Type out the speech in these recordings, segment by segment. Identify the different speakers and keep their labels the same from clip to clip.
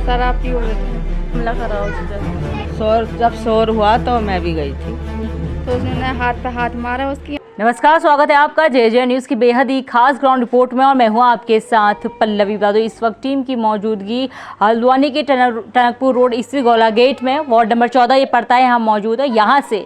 Speaker 1: शराब पी हमला करा उससे।
Speaker 2: जब शोर हुआ तो मैं भी गई थी,
Speaker 1: तो उसने हाथ पे हाथ मारा उसकी।
Speaker 3: नमस्कार, स्वागत है आपका जे न्यूज़ की बेहद ही खास ग्राउंड रिपोर्ट में और मैं हूं आपके साथ पल्लवी। बता दो इस वक्त टीम की मौजूदगी हल्द्वानी के टनकपुर रोड ईस्वी गोला गेट में वार्ड नंबर 14 ये पड़ता है, यहाँ मौजूद है। यहाँ से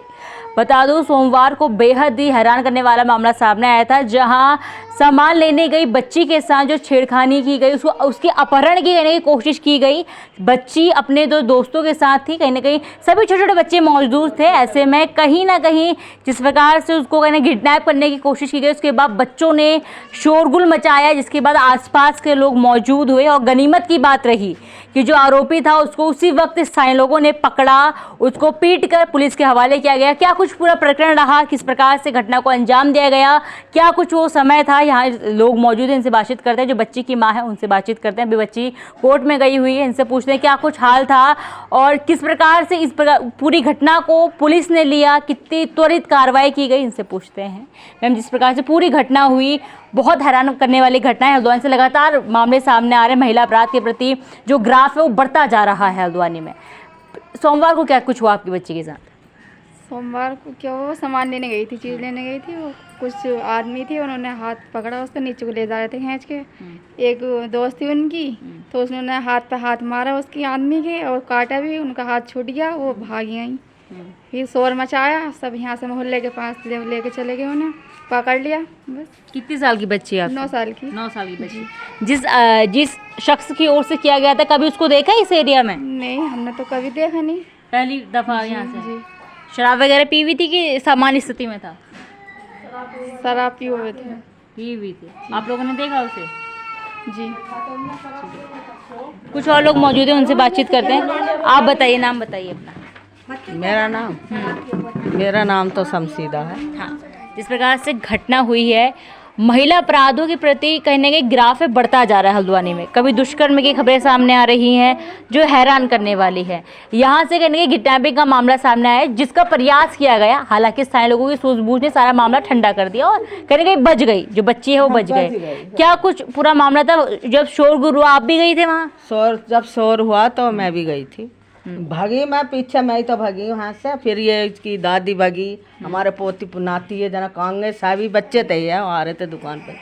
Speaker 3: बता दूं सोमवार को बेहद ही हैरान करने वाला मामला सामने आया था, जहां सामान लेने गई बच्ची के साथ जो छेड़खानी की गई, उसकी अपहरण की करने की कोशिश की गई। बच्ची अपने दो दोस्तों के साथ थी, कहीं ना कहीं सभी छोटे छोटे बच्चे मौजूद थे। ऐसे में कहीं ना कहीं जिस प्रकार से उसको कहीं किडनैप करने की कोशिश की गई, उसके बाद बच्चों ने शोरगुल मचाया, जिसके बाद आसपास के लोग मौजूद हुए। और गनीमत की बात रही कि जो आरोपी था उसको उसी वक्त स्थानीय लोगों ने पकड़ा, उसको पीट कर पुलिस के हवाले किया गया। क्या कुछ पूरा प्रकरण रहा, किस प्रकार से घटना को अंजाम दिया गया, क्या कुछ वो समय था, यहाँ लोग मौजूद हैं, इनसे बातचीत करते हैं। जो बच्ची की माँ है उनसे बातचीत करते हैं। अभी बच्ची कोर्ट में गई हुई है, इनसे पूछते हैं क्या कुछ हाल था और किस प्रकार से इस पूरी घटना को पुलिस ने लिया, कितनी त्वरित कार्रवाई की गई, इनसे पूछते हैं। मैम, जिस प्रकार से पूरी घटना हुई, बहुत हैरान करने वाली घटना है। हल्द्वानी से लगातार मामले सामने आ रहे हैं, महिला अपराध के प्रति जो ग्राफ है वो बढ़ता जा रहा है हल्द्वानी में। सोमवार को क्या कुछ हुआ आपकी बच्ची के साथ?
Speaker 1: सोमवार को क्या वो सामान लेने गई थी, चीज़ लेने गई थी। वो कुछ आदमी थे, उन्होंने हाथ पकड़ा उसका, नीचे को ले जा रहे थे खींच के। एक दोस्त थी उनकी, तो उसने हाथ पे हाथ मारा उसकी आदमी के और काटा भी, उनका हाथ छूट गया, वो भागी आई। फिर शोर मचाया, सब यहाँ से मोहल्ले के पास लेके चले गए, उन्हें पकड़ लिया। बस।
Speaker 3: कितनी साल की बच्ची है?
Speaker 1: 9 साल की।
Speaker 3: 9 साल की बच्ची। जिस शख्स की ओर से किया गया था, कभी उसको देखा इस एरिया में?
Speaker 1: नहीं, हमने तो कभी देखा नहीं।
Speaker 3: पहली दफा यहाँ से?
Speaker 1: जी।
Speaker 3: शराब वगैरह पी हुई थी कि सामान्य स्थिति में था?
Speaker 1: शराब पी हुए थे।
Speaker 3: पी हुई थी। आप लोगों ने देखा उसे?
Speaker 1: जी।
Speaker 3: कुछ और लोग मौजूद हैं, उनसे बातचीत करते हैं। आप बताइए, नाम बताइए अपना।
Speaker 2: मेरा नाम तो शमसीदा है।
Speaker 3: हाँ, जिस प्रकार से घटना हुई है, महिला अपराधों के प्रति कहीं ना कहीं ग्राफ बढ़ता जा रहा है हल्द्वानी में। कभी दुष्कर्म की खबरें सामने आ रही हैं जो हैरान करने वाली है। यहाँ से कहीं ना कहीं किडनैपिंग का मामला सामने आया जिसका प्रयास किया गया। हालांकि स्थानीय लोगों की सूझबूझ ने सारा मामला ठंडा कर दिया और कहीं ना कहीं बच गई, जो बच्ची है वो बच गए। क्या कुछ पूरा मामला था? जब शोरगुल हुआ आप भी गई थे वहाँ?
Speaker 2: जब शोर हुआ तो मैं भी गई थी। भागी मैं पीछे, मैं ही तो भागी वहाँ से। फिर ये इसकी दादी भागी, हमारे पोती पुनाती है जना कांगे सभी बच्चे थे, ये आ रहे थे दुकान पर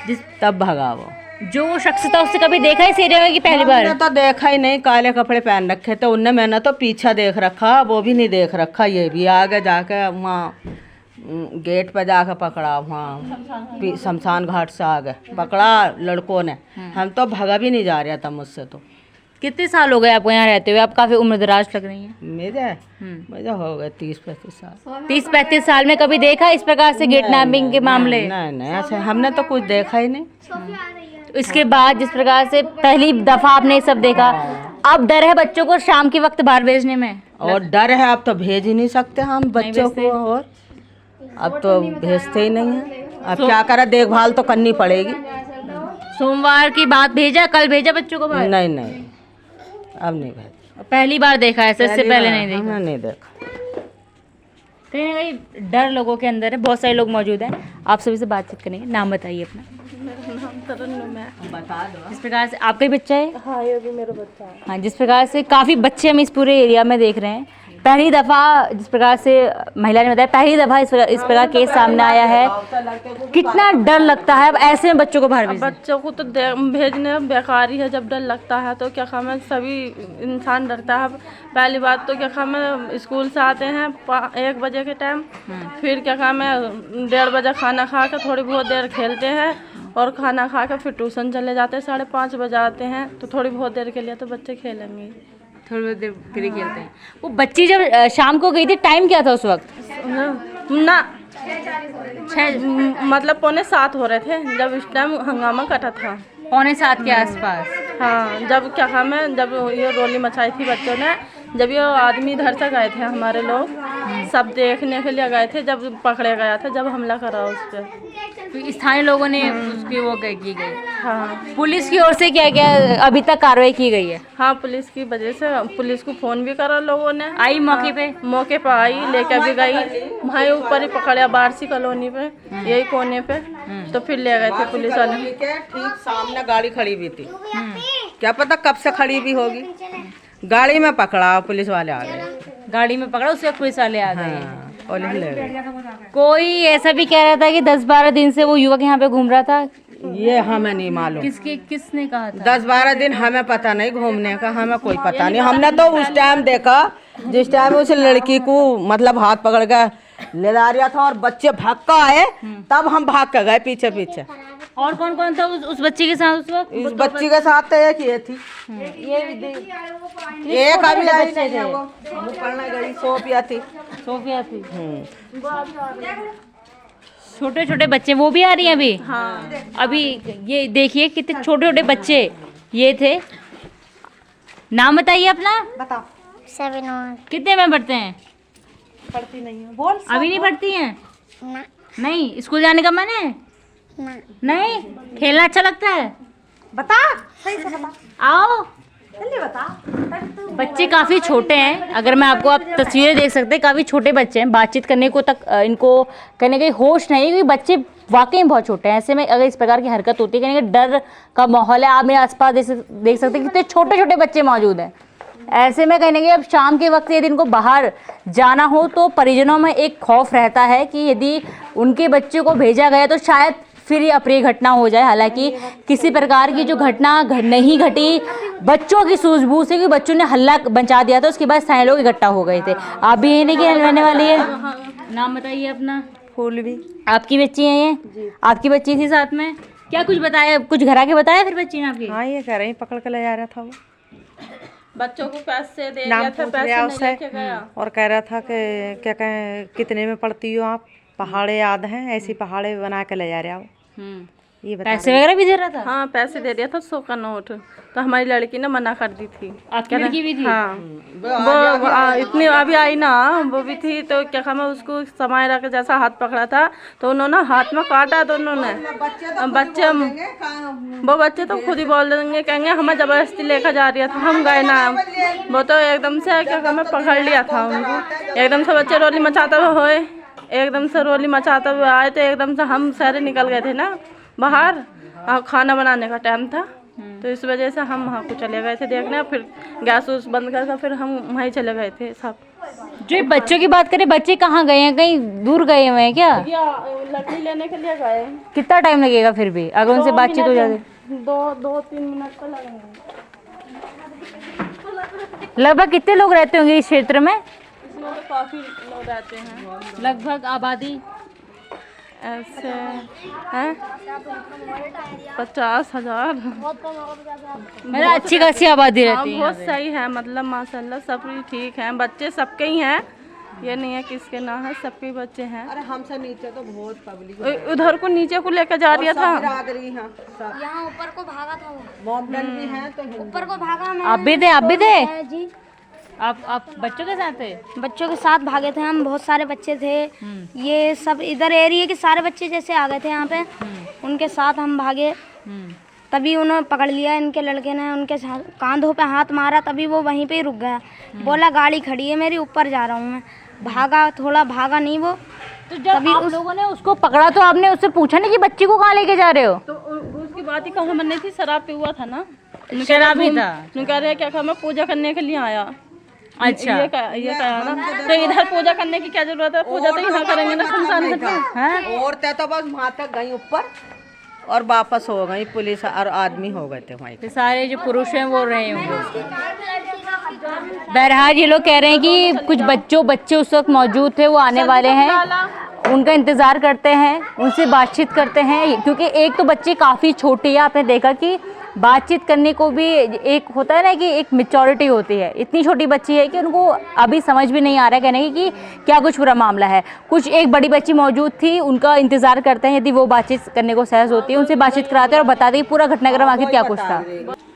Speaker 2: से, तब भागा वो।
Speaker 3: जो शख्स था उससे कभी देखा इस एरिया में कि पहली बार?
Speaker 2: मैंने तो देखा ही नहीं, काले कपड़े पहन रखे थे उनने। मैंने तो पीछा देख रखा, वो भी नहीं देख रखा। ये भी आगे जाके वहाँ गेट पे जाकर पकड़ा, वहाँ शमशान घाट से आगे पकड़ा लड़कों ने। हम तो भागा भी नहीं जा रहा था मुझसे। तो
Speaker 3: कितने साल हो गए आपको यहाँ रहते हुए? आप काफी उम्रदराज लग रही हैं।
Speaker 2: मुझे हो गए 30-35 साल।
Speaker 3: 30-35 साल में कभी देखा इस प्रकार से किडनैपिंग के मामले?
Speaker 2: नहीं, ऐसे हमने तो कुछ देखा ही नहीं।
Speaker 3: तो इसके बाद जिस प्रकार से पहली दफा आपने ये सब देखा, अब डर है बच्चों को शाम के वक्त बाहर भेजने में?
Speaker 2: और डर है, अब तो भेज ही नहीं सकते हम बच्चों को, और अब तो भेजते ही नहीं है। अब क्या करें, देखभाल तो करनी पड़ेगी।
Speaker 3: सोमवार की बात भेजा, कल भेजा बच्चों को बाहर?
Speaker 2: नहीं, अब नहीं भेजा।
Speaker 3: पहली बार देखा है, इससे पहले नहीं देखा?
Speaker 2: हमने नहीं देखा।
Speaker 3: कहीं ना कहीं डर लोगों के अंदर है। बहुत सारे लोग मौजूद हैं, आप सभी से बातचीत करेंगे। नाम बताइए अपना।
Speaker 1: मेरा नाम तरन्नुम है।
Speaker 2: बता दो।
Speaker 3: जिस प्रकार से आपका ही बच्चा है?
Speaker 1: हाँ, ये भी मेरा बच्चा है।
Speaker 3: हाँ, जिस प्रकार से काफ़ी बच्चे हम इस पूरे एरिया में देख रहे हैं। पहली दफ़ा जिस प्रकार से महिला ने बताया, पहली दफ़ा इस प्रकार केस सामने आया है। कितना डर लगता है अब ऐसे में बच्चों को बाहर भेजना?
Speaker 1: बच्चों को तो भेजने बेकार ही है। जब डर लगता है तो क्या खामे, सभी इंसान डरता है। पहली बात तो क्या खामे, स्कूल से आते हैं 1 बजे के टाइम, फिर क्या खामे 1:30 बजे खाना खा के थोड़ी बहुत देर खेलते हैं और खाना खा के फिर ट्यूशन चले जाते हैं। 5:30 बजे आते हैं, तो थोड़ी बहुत देर के लिए तो बच्चे खेलेंगे,
Speaker 3: थोड़ी बहुत देर फिर खेलते हैं। वो बच्ची जब शाम को गई थी, टाइम क्या था उस वक्त?
Speaker 1: ना 6 मतलब 6:45 हो रहे थे जब इस टाइम हंगामा कटा था।
Speaker 3: 6:45 के आसपास?
Speaker 1: हाँ, जब क्या हमें जब ये रोली मचाई थी बच्चों ने, जब ये आदमी इधर से गए थे हमारे लोग
Speaker 4: सब देखने के लिए गए थे जब पकड़े गया था, जब हमला करा उस पर।
Speaker 3: तो स्थानीय लोगों ने उसकी वो की गई।
Speaker 4: हाँ
Speaker 3: पुलिस की ओर से क्या क्या अभी तक कार्रवाई की गई है?
Speaker 4: हाँ, पुलिस की वजह से पुलिस को फ़ोन भी करा लोगों ने,
Speaker 3: आई मौके पे?
Speaker 4: मौके पर आई, लेकर भी गई, भाई ऊपर ही पकड़ा बारसी कॉलोनी पे, यही कोने पे, तो फिर ले गए थे पुलिस वाले।
Speaker 2: ठीक सामने गाड़ी खड़ी हुई थी, क्या पता कब से खड़ी भी होगी, गाड़ी में पकड़ा, पुलिस वाले आ गए।
Speaker 3: गाड़ी में पकड़ा, उसके बाद पुलिस वाले आ गए।
Speaker 2: हाँ, और ले गए।
Speaker 3: कोई ऐसा भी कह रहा था कि 10-12 दिन से वो युवक यहाँ पे घूम रहा था।
Speaker 2: ये हमें नहीं मालूम,
Speaker 3: किसने कहा था?
Speaker 2: 10-12 दिन हमें पता नहीं घूमने का, हमें कोई पता नहीं। हमने तो उस टाइम देखा जिस टाइम उस लड़की को मतलब हाथ पकड़ के ले जा रहा था और बच्चे भाग के आए, तब हम भाग के गए पीछे पीछे।
Speaker 3: और कौन कौन था उस बच्ची के साथ उस वक्त?
Speaker 2: इस बच्ची के साथ तो एक ये थी, एक अभी आई नहीं है, वो पढ़ने गई, सोफिया थी।
Speaker 3: सोफिया थी। छोटे छोटे बच्चे वो भी आ रही हैं अभी?
Speaker 4: हाँ,
Speaker 3: अभी ये देखिए कितने छोटे छोटे बच्चे ये थे। नाम बताइए अपना।
Speaker 2: बताओ।
Speaker 5: 7
Speaker 3: कितने में पढ़ते हैं?
Speaker 2: पढ़ती नहीं है, बोल।
Speaker 3: अभी नहीं पढ़ती हैं?
Speaker 5: ना
Speaker 3: नहीं, स्कूल जाने का मन है?
Speaker 5: ना
Speaker 3: नहीं, खेलना अच्छा लगता है?
Speaker 2: बता, सही से बता।
Speaker 3: आओ।
Speaker 2: जल्दी बता।
Speaker 3: बच्चे काफ़ी छोटे हैं, अगर मैं आपको आप तस्वीरें देख सकते हैं, काफ़ी छोटे बच्चे हैं, बातचीत करने को तक इनको कहने का होश नहीं है, क्योंकि बच्चे वाकई बहुत छोटे हैं। ऐसे में अगर इस प्रकार की हरकत होती है, कहने का डर का माहौल है। आप मेरे आसपास देख सकते हैं कितने छोटे छोटे बच्चे मौजूद हैं। ऐसे में कहने के अब शाम के वक्त यदि इनको बाहर जाना हो तो परिजनों में एक खौफ रहता है कि यदि उनके बच्चे को भेजा गया तो शायद फिर ये अप्रिय घटना हो जाए। हालांकि किसी प्रकार की जो घटना नहीं घटी, बच्चों की सूझबूझ से, क्योंकि बच्चों ने हल्ला बचा दिया था, उसके बाद स्थानीय लोग इकट्ठा हो गए थे। आप भी यही नहीं कि रहने वाली है? नाम बताइए अपना।
Speaker 2: फूल भी।
Speaker 3: आपकी बच्ची है ये? आपकी बच्ची थी साथ में? क्या कुछ बताया, कुछ घर आके बताया फिर बच्ची ने आपकी?
Speaker 2: हाँ, ये कह रही पकड़ के ले जा रहा था, वो
Speaker 4: बच्चों को पैसे दे
Speaker 2: नाम
Speaker 4: दिया था,
Speaker 2: पूछ
Speaker 4: पैसे
Speaker 2: लिया
Speaker 4: नहीं
Speaker 2: उससे
Speaker 4: लेके गया।
Speaker 2: और कह रहा था कि क्या कहें, कितने में पढ़ती हो आप? पहाड़े याद हैं, ऐसी पहाड़े बना के ले जा रहा हो। ये बता
Speaker 3: पैसे वगैरह भी दे रहा था?
Speaker 4: हाँ, पैसे दे दिया था 100 का नोट, तो हमारी लड़की ने मना कर दी थी।
Speaker 3: आपकी लड़की भी थी?
Speaker 4: हाँ, वो इतनी अभी आई ना, वो भी थी, तो क्या कहना, उसको समय रख जैसा हाथ पकड़ा था तो उन्होंने हाथ में काटा दोनों ने। बच्चे तो खुद ही बोल देंगे, कहेंगे हमें जबरदस्ती लेकर जा रही था, हम गए ना। वो तो एकदम से क्या कहना पकड़ लिया था उनको, एकदम से बच्चे रोली मचाते हुए एकदम से रोली मचाते हुए आए, तो एकदम से हम सारे निकल गए थे ना बाहर, खाना बनाने का टाइम था, तो इस वजह से हम वहाँ को चले गए थे देखने। फिर गैस उस बंद करके फिर हम वहीं चले गए थे सब।
Speaker 3: जो बच्चों की बात करें, बच्चे कहाँ गए हैं? कहीं दूर गए हुए हैं क्या?
Speaker 4: लकड़ी लेने के लिए गए।
Speaker 3: कितना टाइम लगेगा फिर भी अगर उनसे बातचीत हो जाती?
Speaker 4: 2-3 मिनट तो लगेंगे।
Speaker 3: लगभग कितने लोग रहते होंगे इस क्षेत्र में?
Speaker 4: इसमें तो काफ़ी लोग रहते हैं।
Speaker 3: लगभग आबादी
Speaker 4: ऐसे हैं 50,000।
Speaker 3: मतलब अच्छी खासी आबादी
Speaker 4: हाँ,
Speaker 3: रहती है।
Speaker 4: बहुत सही है, मतलब माशाल्लाह सब ठीक हैं, बच्चे सबके ही हैं, ये नहीं है किसके ना है, सबके बच्चे हैं।
Speaker 2: अरे हमसे नीचे तो बहुत पब्लिक
Speaker 4: उधर को नीचे को लेकर जा रहा था।
Speaker 5: यहाँ ऊपर को भागा था वो,
Speaker 2: मॉडल भी हैं तो
Speaker 5: ऊपर को भागा। मैं
Speaker 3: आप भी थे? आप भी थे?
Speaker 5: जी,
Speaker 3: आप बच्चों के साथ थे?
Speaker 5: बच्चों के साथ भागे थे हम, बहुत सारे बच्चे थे। ये सब इधर एरिया के सारे बच्चे जैसे आ गए थे यहाँ पे, उनके साथ हम भागे, तभी उन्होंने पकड़ लिया, इनके लड़के ने उनके कांधों पे हाथ मारा, तभी वो वहीं पे ही रुक गया। बोला गाड़ी खड़ी है मेरी, ऊपर जा रहा हूँ मैं। भागा, थोड़ा भागा नहीं वो।
Speaker 3: तो जब आप लोगों ने उसको पकड़ा तो आपने उससे पूछा नहीं कि बच्ची को कहाँ लेके जा रहे हो?
Speaker 4: तो उसकी बात ही कहूँ नहीं थी, शराब पे हुआ था ना,
Speaker 3: शराब ही था।
Speaker 4: कह रहे क्या कहा, मैं पूजा करने के लिए आया।
Speaker 3: अच्छा,
Speaker 4: ये कहा ना, तो इधर पूजा करने की क्या जरूरत है, पूजा तो यहाँ करेंगे ना शमशान घाट में।
Speaker 2: औरतें तो बस वहाँ तक गई ऊपर और वापस हो गई, पुलिस और आदमी हो गए थे वहीं।
Speaker 3: तो सारे जो पुरुष हैं वो रहे होंगे। बहरहाल ये लोग कह रहे हैं कि कुछ बच्चे उस वक्त मौजूद थे, वो आने वाले हैं, उनका इंतज़ार करते हैं, उनसे बातचीत करते हैं, क्योंकि एक तो बच्चे काफ़ी छोटे हैं। आपने देखा कि बातचीत करने को भी एक होता है ना कि एक मैच्योरिटी होती है। इतनी छोटी बच्ची है कि उनको अभी समझ भी नहीं आ रहा है कहने की कि क्या कुछ पूरा मामला है। कुछ एक बड़ी बच्ची मौजूद थी, उनका इंतज़ार करते हैं, यदि वो बातचीत करने को सहज होती है उनसे बातचीत कराते हैं और बताते हैं पूरा घटनाक्रम आखिर क्या कुछ था।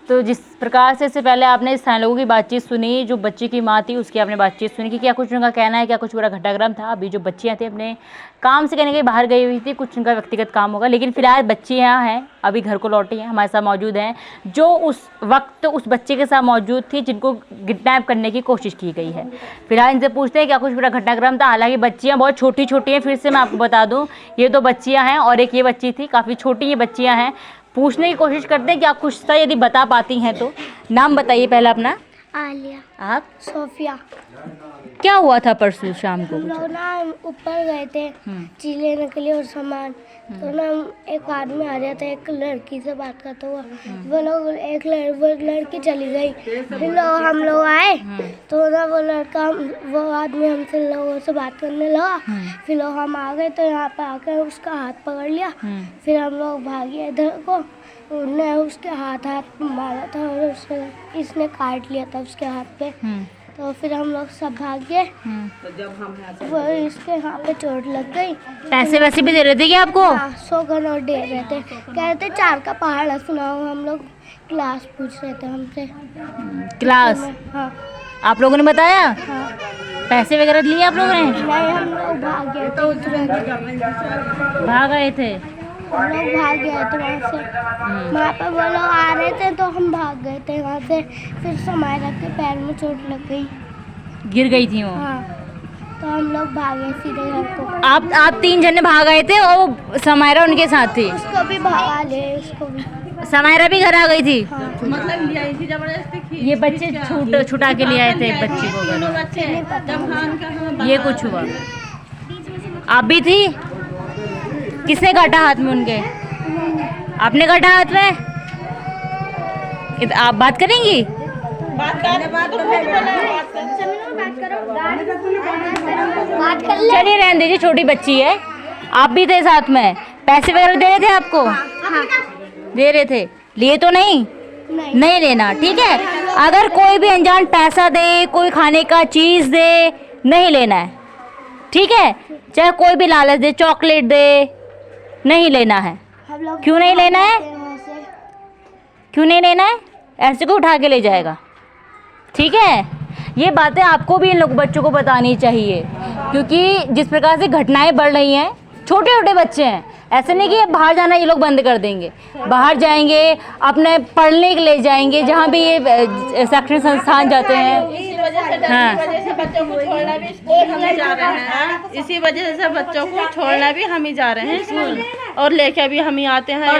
Speaker 3: तो जिस प्रकार से इससे पहले आपने स्थानीय लोगों की बातचीत सुनी, जो बच्ची की माँ थी उसकी आपने बातचीत सुनी कि क्या कुछ उनका कहना है, क्या कुछ पूरा घटनाक्रम था। अभी जो बच्चियाँ थी अपने काम से कहने के बाहर गई हुई थी, कुछ उनका व्यक्तिगत काम होगा, लेकिन फिलहाल बच्ची यहाँ हैं, अभी घर को लौटी हैं, हमारे साथ मौजूद हैं, जो उस वक्त उस बच्चे के साथ मौजूद थी जिनको किडनैप करने की कोशिश की गई है। फिलहाल इनसे पूछते हैं क्या कुछ पूरा घटनाक्रम था। हालांकि बच्चियाँ बहुत छोटी छोटी हैं, फिर से मैं आपको बता दूँ, ये 2 बच्चियाँ हैं और एक ये बच्ची थी, काफ़ी छोटी ये बच्चियाँ हैं। पूछने की कोशिश करते हैं क्या कुछ था, यदि बता पाती हैं तो। नाम बताइए पहला अपना।
Speaker 5: आलिया।
Speaker 3: आप?
Speaker 5: सोफिया।
Speaker 3: क्या हुआ था परसों शाम को?
Speaker 5: हम लोग ना ऊपर गए थे चीज लेने के लिए और सामान, तो ना एक आदमी आ रहा था, एक लड़की से बात करता हुआ, वो लोग वो लड़की चली गई, फिर हम लोग आए तो ना वो आदमी हमसे लोगों से बात करने लगा, फिर लोग हम आ गए तो यहाँ पे आकर उसका हाथ पकड़ लिया, फिर हम लोग भागे इधर को, उन्होंने उसके हाथ मारा था और इसने काट लिया था उसके हाथ पे, तो फिर हम लोग सब भाग गए।
Speaker 2: तो जब हम यहाँ से
Speaker 5: वो इसके हाथ पे चोट लग गई।
Speaker 3: पैसे वैसे भी दे रहे थे क्या आपको?
Speaker 5: 100 का नोट दे रहे थे, कह रहे थे 4 का पहाड़ सुनाओ, हम लोग क्लास पूछ रहे थे हमसे।
Speaker 3: क्लास?
Speaker 5: हाँ
Speaker 3: आप लोगों ने बताया?
Speaker 5: हाँ।
Speaker 3: पैसे वगैरह लिए आप लोगों ने?
Speaker 5: नहीं, हम लोग भाग गए थे तुरंत।
Speaker 3: भाग गए थे?
Speaker 5: हम लोग भाग गए थे वहाँ से, वहाँ पे वो लोग आ रहे थे तो हम भाग गए थे वहाँ से। फिर समायरा के पैर में चोट लग गई,
Speaker 3: गिर गई थी वो?
Speaker 5: हाँ, तो हम लोग भागे सीधे घर को।
Speaker 3: आप 3 जने भाग गए थे और समायरा उनके साथ थी?
Speaker 5: उसको भी भगा ले, उसको भी।
Speaker 3: समायरा भी घर आ गई थी?
Speaker 5: हाँ।
Speaker 4: मतलब ले आई थी जबरदस्ती।
Speaker 3: ये बच्चे छुटा के ले आए थे बच्ची को घर?
Speaker 5: नहीं पता।
Speaker 3: ये कुछ हुआ? आप भी थी? किसने काटा हाथ में उनके? आपने काटा हाथ में? आप बात करेंगी? चलिए रहने दीजिए, छोटी बच्ची है। आप भी थे साथ में? पैसे वगैरह दे रहे थे आपको?
Speaker 5: हाँ।
Speaker 3: दे रहे थे? लिए तो नहीं? नहीं लेना, ठीक है। अगर कोई भी अनजान पैसा दे, कोई खाने का चीज़ दे, नहीं लेना है, ठीक है। चाहे कोई भी लालच दे, चॉकलेट दे, नहीं लेना है। क्यों नहीं लेना है? क्यों नहीं लेना है? ऐसे को उठा के ले जाएगा, ठीक है। ये बातें आपको भी इन लोग बच्चों को बतानी चाहिए, क्योंकि जिस प्रकार से घटनाएं बढ़ रही हैं, छोटे छोटे बच्चे हैं, ऐसे नहीं कि बाहर जाना ये लोग बंद कर देंगे। बाहर जाएंगे, अपने पढ़ने के लिए जाएंगे, जहाँ भी ये शैक्षणिक संस्थान जाते हैं। हाँ,
Speaker 4: इसी वजह से बच्चों को छोड़ना भी स्कूल हम ही जा रहे हैं। इसी वजह से बच्चों को छोड़ना भी हम ही जा रहे हैं स्कूल, और लेके भी हम ही आते हैं।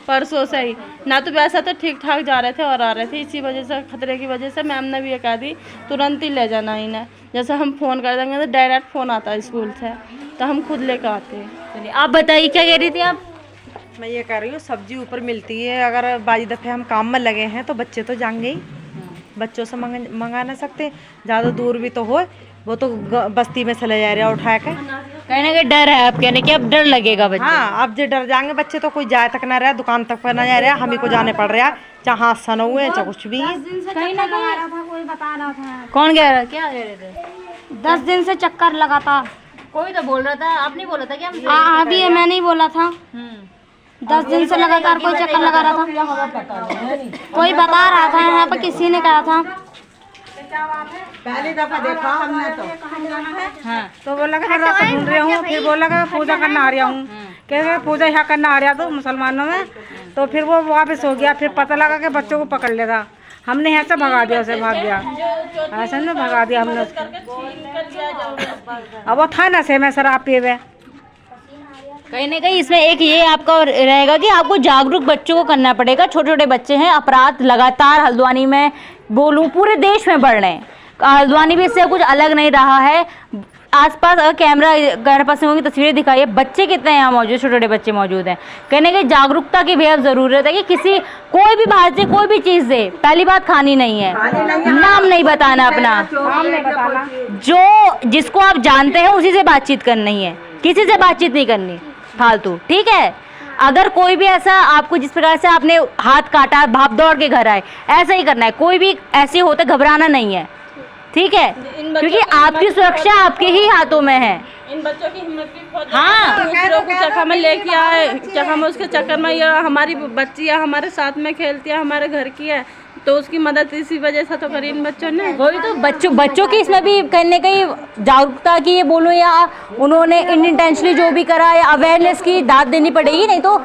Speaker 4: परसों से ही ना तो वैसा तो ठीक ठाक जा रहे थे और आ रहे थे। इसी वजह से खतरे की वजह से मैम ने भी ये कह दी तुरंत ही ले जाना इन्हें। जैसे हम फ़ोन कर देंगे तो डायरेक्ट फ़ोन आता है स्कूल से, तो हम खुद लेकर आते हैं।
Speaker 3: चलिए आप बताइए क्या कह रही थी आप?
Speaker 6: मैं ये कह रही हूँ सब्जी ऊपर मिलती है, अगर बाजी दफ़े हम काम में लगे हैं तो बच्चे तो जाएंगे ही, बच्चों से मंगा ना सकते। ज़्यादा दूर भी तो हो, वो तो बस्ती में चले जा रहे हैं उठा के।
Speaker 3: कहने का डर है, आप कहने कि अब डर लगेगा बच्चे?
Speaker 6: हाँ, अब जो डर जाएंगे बच्चे तो कोई जाए तक ना रहा, दुकान तक पर ना जा रहा, हम ही को जाने पड़ रहा, चाहे हादसा न हुए चाहे कुछ भी।
Speaker 5: कहीं ना कहीं कोई बता रहा था।
Speaker 3: कौन कह रहा? क्या कह रहे थे?
Speaker 5: 10 दिन से चक्कर लगा था।
Speaker 3: कोई तो बोल रहा था, आप नहीं बोला था क्या?
Speaker 5: हाँ, अभी ये मैं नहीं बोला था। 10 दिन से लगातार कोई चक्कर लगा रहा था, कोई बता रहा था, यहाँ पर किसी ने कहा था।
Speaker 2: पहली दफा देखा हमने तो।
Speaker 3: हाँ,
Speaker 6: तो बोला कि रास्ता ढूंढ रहा हूँ, फिर बोला कि पूजा करना आ रहा हूँ, कह पूजा यहाँ करना आ रहा तो मुसलमानों में, तो फिर वो वापस हो गया। फिर पता लगा कि बच्चों को पकड़ लिया था, हमने यहाँ से भगा दिया, उसे भाग गया, ऐसा ना भगा दिया हमने उसको। अब वो था ना से मैं शराब पिए हुए।
Speaker 3: कहीं ना कहीं इसमें एक ये आपका रहेगा कि आपको जागरूक बच्चों को करना पड़ेगा। छोटे छोटे बच्चे हैं, अपराध लगातार हल्द्वानी में बोलूं पूरे देश में बढ़ रहे हैं। हल्द्वानी भी इससे कुछ अलग नहीं रहा है। आसपास अगर कैमरा घर पसंदों की तस्वीरें दिखाइए, बच्चे कितने यहाँ मौजूद, छोटे छोटे बच्चे मौजूद हैं। कहने की जागरूकता की बेहद ज़रूरत है कि किसी कोई भी बाहर से कोई भी चीज़ दे, पहली बात खानी नहीं है, नाम नहीं बताना अपना, जो जिसको आप जानते हैं उसी से बातचीत करनी है, किसी से बातचीत नहीं करनी फालतू, ठीक है। अगर कोई भी ऐसा आपको जिस प्रकार से आपने हाथ काटा, भाग दौड़ के घर आए, ऐसा ही करना है। कोई भी ऐसे होते घबराना नहीं है, ठीक है, क्योंकि आपकी सुरक्षा आपके ही हाथों में है।
Speaker 4: इन बच्चों की हिम्मत भी
Speaker 3: हाँ
Speaker 4: दूसरों को चक्कर में लेके आए, चक्कर में उसके चक्कर में ये हमारी बच्ची है, हमारे साथ में खेलती है, हमारे घर की है, तो उसकी मदद इसी वजह से तो करी इन बच्चों ने।
Speaker 3: वही तो बच्चों की इसमें भी कहीं ना कहीं जागरूकता की ये बोलो या उन्होंने इंटेंशनली जो भी करा या अवेयरनेस की दाद देनी पड़ेगी, नहीं तो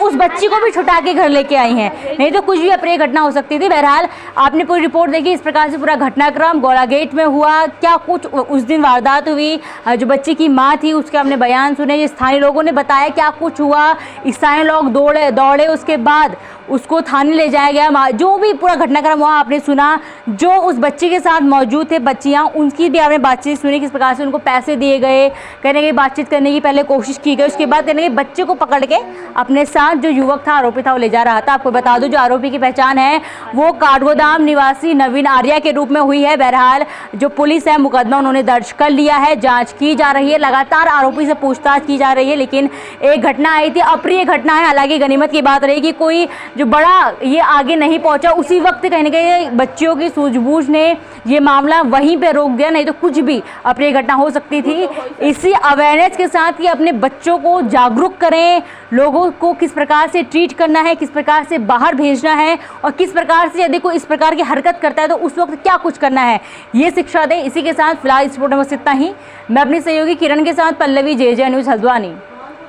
Speaker 3: उस बच्ची को भी छुटा के घर लेके आई हैं, नहीं तो कुछ भी अप्रिय घटना हो सकती थी। बहरहाल आपने पूरी रिपोर्ट देखी, इस प्रकार से पूरा घटनाक्रम गौला गेट में हुआ, क्या कुछ उस दिन वारदात हुई, जो बच्ची की माँ थी उसके हमने बयान सुने, ये स्थानीय लोगों ने बताया क्या कुछ हुआ, स्थानीय लोग दौड़े उसके बाद उसको थाने ले जाया गया, जो भी पूरा घटनाक्रम हुआ आपने सुना। जो उस बच्ची के साथ मौजूद थे बच्चियां, उनकी भी आपने बातचीत सुनी, किस प्रकार से उनको पैसे दिए गए, कहने की बातचीत करने की पहले कोशिश की गई, उसके बाद कहने के बच्चे को पकड़ के अपने साथ जो युवक था, आरोपी था, वो ले जा रहा था। आपको बता दूं जो आरोपी की पहचान है वो काठगोदाम निवासी नवीन आर्या के रूप में हुई है। बहरहाल जो पुलिस है मुकदमा उन्होंने दर्ज कर लिया है, जाँच की जा रही है, लगातार आरोपी से पूछताछ की जा रही है। लेकिन एक घटना आई थी, अप्रिय घटना है, हालांकि गनीमत की बात रही कि कोई जो बड़ा ये आगे नहीं पहुंचा, उसी वक्त कहीं ना कहीं बच्चियों की सूझबूझ ने ये मामला वहीं पे रोक दिया, नहीं तो कुछ भी अप्रिय घटना हो सकती थी। इसी अवेयरनेस के साथ कि अपने बच्चों को जागरूक करें, लोगों को किस प्रकार से ट्रीट करना है, किस प्रकार से बाहर भेजना है और किस प्रकार से यदि कोई इस प्रकार की हरकत करता है तो उस वक्त क्या कुछ करना है, ये शिक्षा दें। इसी के साथ फिलहाल इस रिपोर्ट में बस इतना ही। मैं अपनी सहयोगी किरण के साथ पल्लवी, JJ न्यूज़ हल्द्वानी।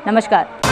Speaker 3: नमस्कार।